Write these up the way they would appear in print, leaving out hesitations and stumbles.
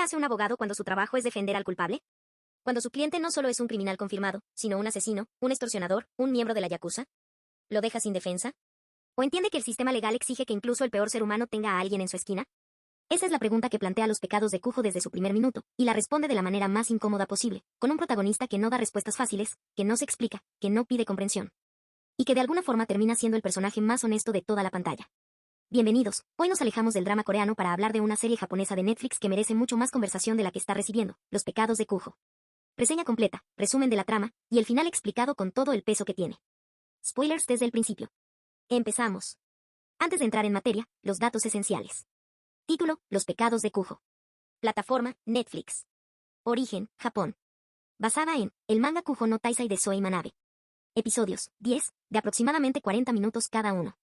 hace un abogado cuando su trabajo es defender al culpable? Cuando su cliente no solo es un criminal confirmado, sino un asesino, un extorsionador, un miembro de la yakuza. ¿Lo deja sin defensa? ¿O entiende que el sistema legal exige que incluso el peor ser humano tenga a alguien en su esquina? Esa es la pregunta que plantea los pecados de Kujo desde su primer minuto, y la responde de la manera más incómoda posible, con un protagonista que no da respuestas fáciles, que no se explica, que no pide comprensión. Y que de alguna forma termina siendo el personaje más honesto de toda la pantalla. Bienvenidos, hoy nos alejamos del drama coreano para hablar de una serie japonesa de Netflix que merece mucho más conversación de la que está recibiendo, Los pecados de Kujo. Reseña completa, resumen de la trama, y el final explicado con todo el peso que tiene. Spoilers desde el principio. Empezamos. Antes de entrar en materia, los datos esenciales. Título, Los pecados de Kujo. Plataforma, Netflix. Origen, Japón. Basada en el manga Kujo no Taisai de Soei Manabe. Episodios, 10, de aproximadamente 40 minutos cada uno.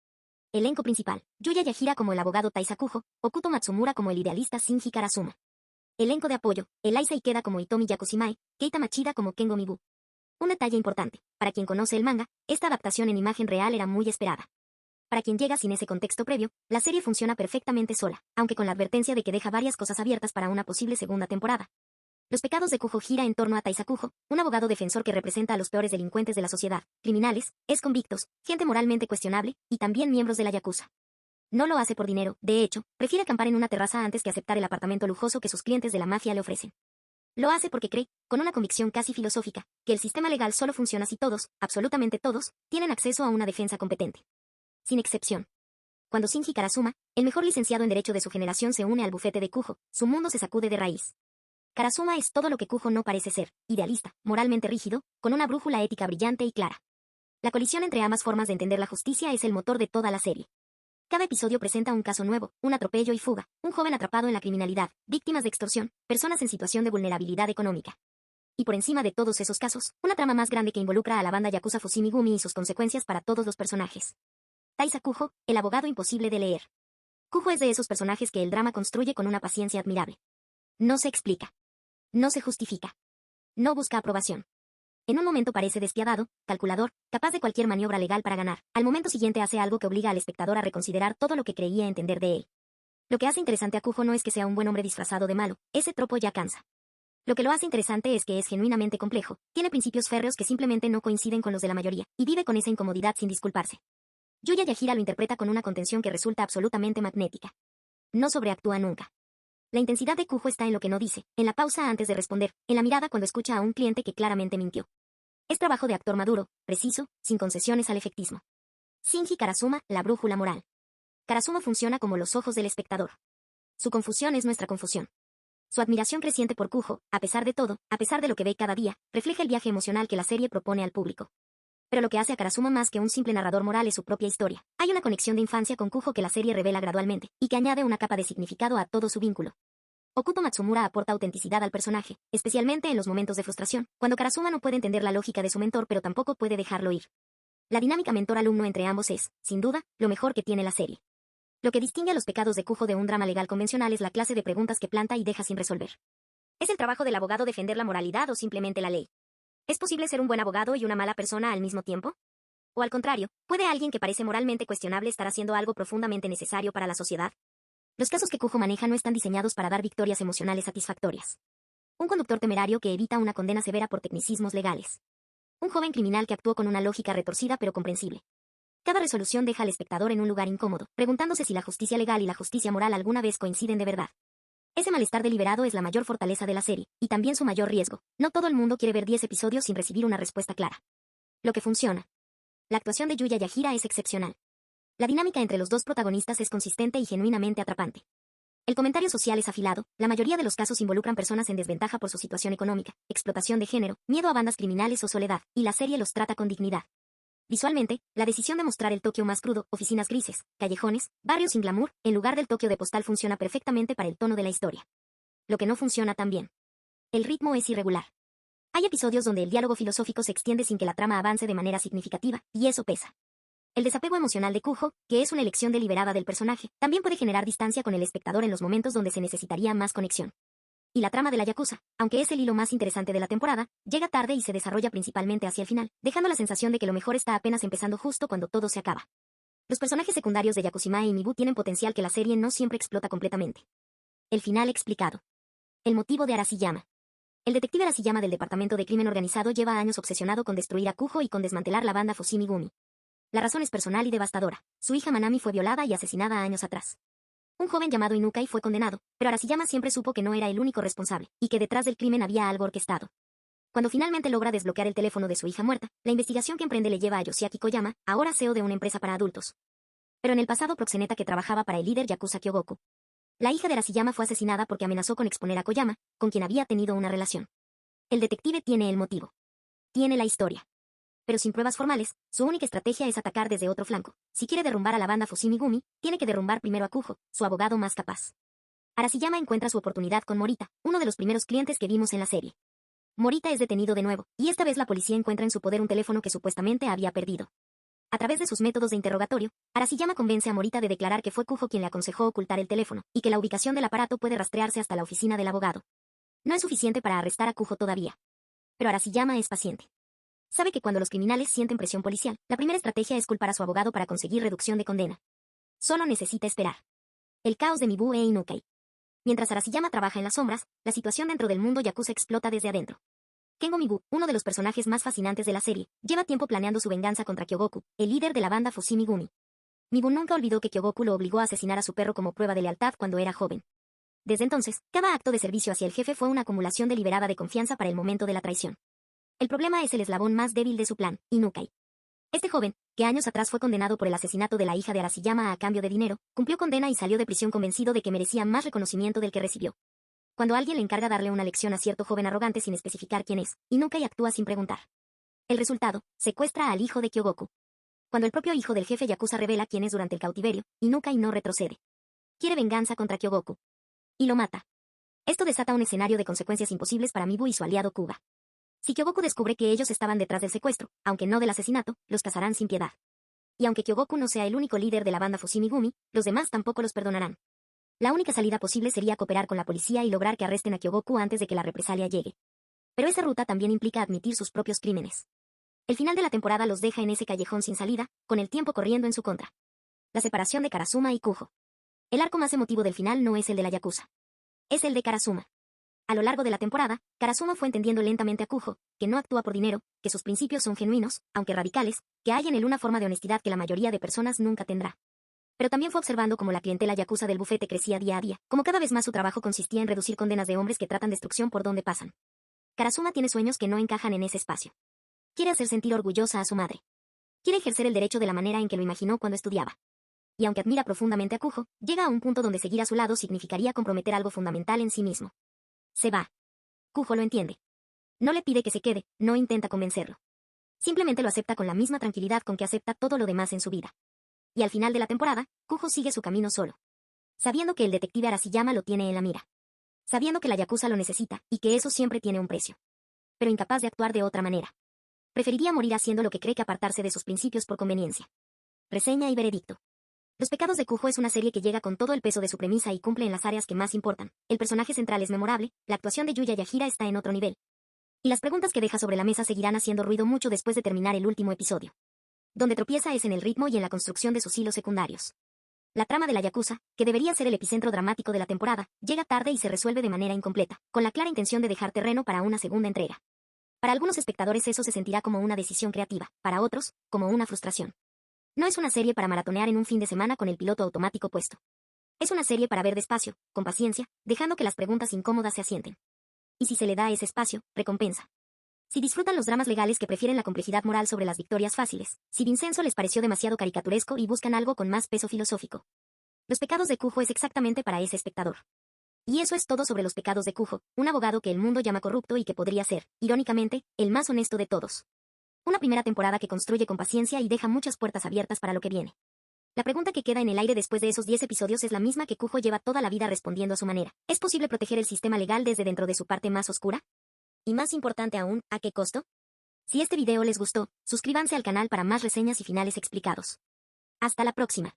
Elenco principal, Yuya Yahira como el abogado Taisa Kujo, Okuto Matsumura como el idealista Shinji Karasuma. Elenco de apoyo, Elisa Ikeda como Hitomi Yakushima, Keita Machida como Kengo Mibu. Un detalle importante, para quien conoce el manga, esta adaptación en imagen real era muy esperada. Para quien llega sin ese contexto previo, la serie funciona perfectamente sola, aunque con la advertencia de que deja varias cosas abiertas para una posible segunda temporada. Los pecados de Kujo gira en torno a Taisa Kujo, un abogado defensor que representa a los peores delincuentes de la sociedad, criminales, exconvictos, gente moralmente cuestionable, y también miembros de la yakuza. No lo hace por dinero, de hecho, prefiere acampar en una terraza antes que aceptar el apartamento lujoso que sus clientes de la mafia le ofrecen. Lo hace porque cree, con una convicción casi filosófica, que el sistema legal solo funciona si todos, absolutamente todos, tienen acceso a una defensa competente. Sin excepción. Cuando Shinji Karasuma, el mejor licenciado en Derecho de su generación, se une al bufete de Kujo, su mundo se sacude de raíz. Karasuma es todo lo que Kujo no parece ser, idealista, moralmente rígido, con una brújula ética brillante y clara. La colisión entre ambas formas de entender la justicia es el motor de toda la serie. Cada episodio presenta un caso nuevo, un atropello y fuga, un joven atrapado en la criminalidad, víctimas de extorsión, personas en situación de vulnerabilidad económica. Y por encima de todos esos casos, una trama más grande que involucra a la banda yakuza Fushimi-gumi y sus consecuencias para todos los personajes. Taisa Kujo, el abogado imposible de leer. Kujo es de esos personajes que el drama construye con una paciencia admirable. No se explica. No se justifica. No busca aprobación. En un momento parece despiadado, calculador, capaz de cualquier maniobra legal para ganar. Al momento siguiente hace algo que obliga al espectador a reconsiderar todo lo que creía entender de él. Lo que hace interesante a Kujo no es que sea un buen hombre disfrazado de malo, ese tropo ya cansa. Lo que lo hace interesante es que es genuinamente complejo, tiene principios férreos que simplemente no coinciden con los de la mayoría, y vive con esa incomodidad sin disculparse. Yuya Yahira lo interpreta con una contención que resulta absolutamente magnética. No sobreactúa nunca. La intensidad de Kujo está en lo que no dice, en la pausa antes de responder, en la mirada cuando escucha a un cliente que claramente mintió. Es trabajo de actor maduro, preciso, sin concesiones al efectismo. Shinji Karasuma, la brújula moral. Karasuma funciona como los ojos del espectador. Su confusión es nuestra confusión. Su admiración creciente por Kujo, a pesar de todo, a pesar de lo que ve cada día, refleja el viaje emocional que la serie propone al público. Pero lo que hace a Karasuma más que un simple narrador moral es su propia historia. Hay una conexión de infancia con Kujo que la serie revela gradualmente, y que añade una capa de significado a todo su vínculo. Okuto Matsumura aporta autenticidad al personaje, especialmente en los momentos de frustración, cuando Karasuma no puede entender la lógica de su mentor pero tampoco puede dejarlo ir. La dinámica mentor-alumno entre ambos es, sin duda, lo mejor que tiene la serie. Lo que distingue a los pecados de Kujo de un drama legal convencional es la clase de preguntas que planta y deja sin resolver. ¿Es el trabajo del abogado defender la moralidad o simplemente la ley? ¿Es posible ser un buen abogado y una mala persona al mismo tiempo? O al contrario, ¿puede alguien que parece moralmente cuestionable estar haciendo algo profundamente necesario para la sociedad? Los casos que Kujo maneja no están diseñados para dar victorias emocionales satisfactorias. Un conductor temerario que evita una condena severa por tecnicismos legales. Un joven criminal que actuó con una lógica retorcida pero comprensible. Cada resolución deja al espectador en un lugar incómodo, preguntándose si la justicia legal y la justicia moral alguna vez coinciden de verdad. Ese malestar deliberado es la mayor fortaleza de la serie, y también su mayor riesgo. No todo el mundo quiere ver 10 episodios sin recibir una respuesta clara. Lo que funciona. La actuación de Yuya Yahira es excepcional. La dinámica entre los dos protagonistas es consistente y genuinamente atrapante. El comentario social es afilado, la mayoría de los casos involucran personas en desventaja por su situación económica, explotación de género, miedo a bandas criminales o soledad, y la serie los trata con dignidad. Visualmente, la decisión de mostrar el Tokio más crudo, oficinas grises, callejones, barrios sin glamour, en lugar del Tokio de postal funciona perfectamente para el tono de la historia. Lo que no funciona tan bien. El ritmo es irregular. Hay episodios donde el diálogo filosófico se extiende sin que la trama avance de manera significativa, y eso pesa. El desapego emocional de Kujo, que es una elección deliberada del personaje, también puede generar distancia con el espectador en los momentos donde se necesitaría más conexión. Y la trama de la yakuza, aunque es el hilo más interesante de la temporada, llega tarde y se desarrolla principalmente hacia el final, dejando la sensación de que lo mejor está apenas empezando justo cuando todo se acaba. Los personajes secundarios de Yakushima y Mibu tienen potencial que la serie no siempre explota completamente. El final explicado. El motivo de Arashiyama. El detective Arashiyama del Departamento de Crimen Organizado lleva años obsesionado con destruir a Kujo y con desmantelar la banda Fushimi-gumi. La razón es personal y devastadora. Su hija Manami fue violada y asesinada años atrás. Un joven llamado Inukai fue condenado, pero Arashiyama siempre supo que no era el único responsable, y que detrás del crimen había algo orquestado. Cuando finalmente logra desbloquear el teléfono de su hija muerta, la investigación que emprende le lleva a Yoshiaki Koyama, ahora CEO de una empresa para adultos. Pero en el pasado proxeneta que trabajaba para el líder Yakuza Kyogoku. La hija de Arashiyama fue asesinada porque amenazó con exponer a Koyama, con quien había tenido una relación. El detective tiene el motivo. Tiene la historia. Pero sin pruebas formales, su única estrategia es atacar desde otro flanco. Si quiere derrumbar a la banda Fushimi-gumi, tiene que derrumbar primero a Kujo, su abogado más capaz. Arashiyama encuentra su oportunidad con Morita, uno de los primeros clientes que vimos en la serie. Morita es detenido de nuevo, y esta vez la policía encuentra en su poder un teléfono que supuestamente había perdido. A través de sus métodos de interrogatorio, Arashiyama convence a Morita de declarar que fue Kujo quien le aconsejó ocultar el teléfono, y que la ubicación del aparato puede rastrearse hasta la oficina del abogado. No es suficiente para arrestar a Kujo todavía. Pero Arashiyama es paciente. Sabe que cuando los criminales sienten presión policial, la primera estrategia es culpar a su abogado para conseguir reducción de condena. Solo necesita esperar. El caos de Mibu e Inukai. Mientras Arashiyama trabaja en las sombras, la situación dentro del mundo yakuza explota desde adentro. Kengo Mibu, uno de los personajes más fascinantes de la serie, lleva tiempo planeando su venganza contra Kyogoku, el líder de la banda Fushimi-gumi. Mibu nunca olvidó que Kyogoku lo obligó a asesinar a su perro como prueba de lealtad cuando era joven. Desde entonces, cada acto de servicio hacia el jefe fue una acumulación deliberada de confianza para el momento de la traición. El problema es el eslabón más débil de su plan, Inukai. Este joven, que años atrás fue condenado por el asesinato de la hija de Arashiyama a cambio de dinero, cumplió condena y salió de prisión convencido de que merecía más reconocimiento del que recibió. Cuando alguien le encarga darle una lección a cierto joven arrogante sin especificar quién es, Inukai actúa sin preguntar. El resultado, secuestra al hijo de Kyogoku. Cuando el propio hijo del jefe yakuza revela quién es durante el cautiverio, Inukai no retrocede. Quiere venganza contra Kyogoku. Y lo mata. Esto desata un escenario de consecuencias imposibles para Mibu y su aliado Kuga. Si Kyogoku descubre que ellos estaban detrás del secuestro, aunque no del asesinato, los cazarán sin piedad. Y aunque Kyogoku no sea el único líder de la banda Fushimi-gumi, los demás tampoco los perdonarán. La única salida posible sería cooperar con la policía y lograr que arresten a Kyogoku antes de que la represalia llegue. Pero esa ruta también implica admitir sus propios crímenes. El final de la temporada los deja en ese callejón sin salida, con el tiempo corriendo en su contra. La separación de Karasuma y Kujo. El arco más emotivo del final no es el de la yakuza. Es el de Karasuma. A lo largo de la temporada, Karasuma fue entendiendo lentamente a Kujo, que no actúa por dinero, que sus principios son genuinos, aunque radicales, que hay en él una forma de honestidad que la mayoría de personas nunca tendrá. Pero también fue observando cómo la clientela yakuza del bufete crecía día a día, como cada vez más su trabajo consistía en reducir condenas de hombres que tratan destrucción por donde pasan. Karasuma tiene sueños que no encajan en ese espacio. Quiere hacer sentir orgullosa a su madre. Quiere ejercer el derecho de la manera en que lo imaginó cuando estudiaba. Y aunque admira profundamente a Kujo, llega a un punto donde seguir a su lado significaría comprometer algo fundamental en sí mismo. Se va. Kujo lo entiende. No le pide que se quede, no intenta convencerlo. Simplemente lo acepta con la misma tranquilidad con que acepta todo lo demás en su vida. Y al final de la temporada, Kujo sigue su camino solo. Sabiendo que el detective Arashiyama lo tiene en la mira. Sabiendo que la yakuza lo necesita, y que eso siempre tiene un precio. Pero incapaz de actuar de otra manera. Preferiría morir haciendo lo que cree que apartarse de sus principios por conveniencia. Reseña y veredicto. Los pecados de Kujo es una serie que llega con todo el peso de su premisa y cumple en las áreas que más importan. El personaje central es memorable, la actuación de Yuya Yahira está en otro nivel. Y las preguntas que deja sobre la mesa seguirán haciendo ruido mucho después de terminar el último episodio. Donde tropieza es en el ritmo y en la construcción de sus hilos secundarios. La trama de la yakuza, que debería ser el epicentro dramático de la temporada, llega tarde y se resuelve de manera incompleta, con la clara intención de dejar terreno para una segunda entrega. Para algunos espectadores eso se sentirá como una decisión creativa, para otros, como una frustración. No es una serie para maratonear en un fin de semana con el piloto automático puesto. Es una serie para ver despacio, con paciencia, dejando que las preguntas incómodas se asienten. Y si se le da ese espacio, recompensa. Si disfrutan los dramas legales que prefieren la complejidad moral sobre las victorias fáciles, si Vincenzo les pareció demasiado caricaturesco y buscan algo con más peso filosófico. Los pecados de Kujo es exactamente para ese espectador. Y eso es todo sobre los pecados de Kujo, un abogado que el mundo llama corrupto y que podría ser, irónicamente, el más honesto de todos. Una primera temporada que construye con paciencia y deja muchas puertas abiertas para lo que viene. La pregunta que queda en el aire después de esos 10 episodios es la misma que Kujo lleva toda la vida respondiendo a su manera. ¿Es posible proteger el sistema legal desde dentro de su parte más oscura? Y más importante aún, ¿a qué costo? Si este video les gustó, suscríbanse al canal para más reseñas y finales explicados. Hasta la próxima.